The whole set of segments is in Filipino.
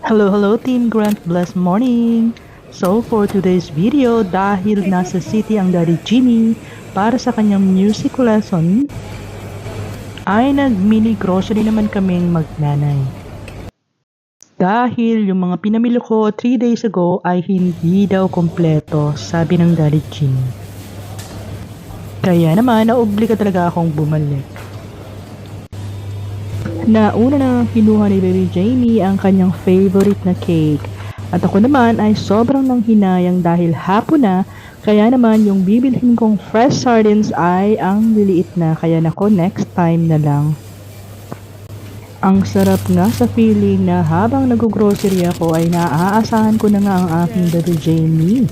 Hello Team Grant, blessed morning! So for today's video, dahil nasa city ang Daddy Jimmy para sa kanyang music lesson, ay nag-mini grocery naman kaming magnanay. Dahil yung mga pinamili ko 3 days ago ay hindi daw kompleto, sabi ng Daddy Jimmy. Kaya naman, naobliga talaga akong bumalik. Nauna na kinuha ni Baby Jamie ang kanyang favorite na cake. At ako naman ay sobrang nanghinayang dahil hapon na, kaya naman yung bibilhin kong fresh sardines ay ang liliit na, kaya nako next time na lang. Ang sarap nga sa feeling na habang nag-grocery ako ay naaasahan ko na nga ang aking Baby Jamie.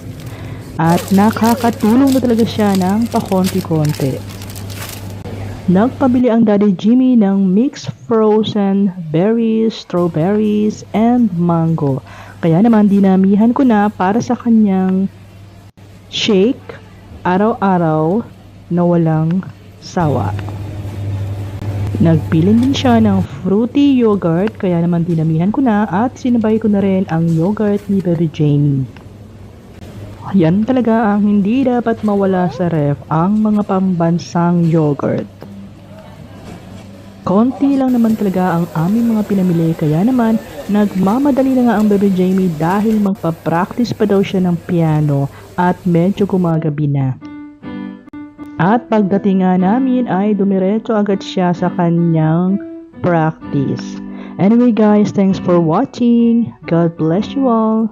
At nakakatulong na talaga siya ng pakonti-konti. Nagpabili ang Daddy Jimmy ng mixed frozen berries, strawberries, and mango. Kaya naman dinamihan ko na para sa kanyang shake araw-araw na walang sawa. Nagpilin din siya ng fruity yogurt, kaya naman dinamihan ko na at sinabay ko na rin ang yogurt ni Baby Jamie. Yan talaga ang hindi dapat mawala sa ref, ang mga pambansang yogurt. Konti lang naman talaga ang aming mga pinamili, kaya naman nagmamadali na nga ang Baby Jamie dahil magpa-practice pa daw siya ng piano at medyo gumagabi na. At pagdating nga namin ay dumiretso agad siya sa kanyang practice. Anyway guys, thanks for watching. God bless you all.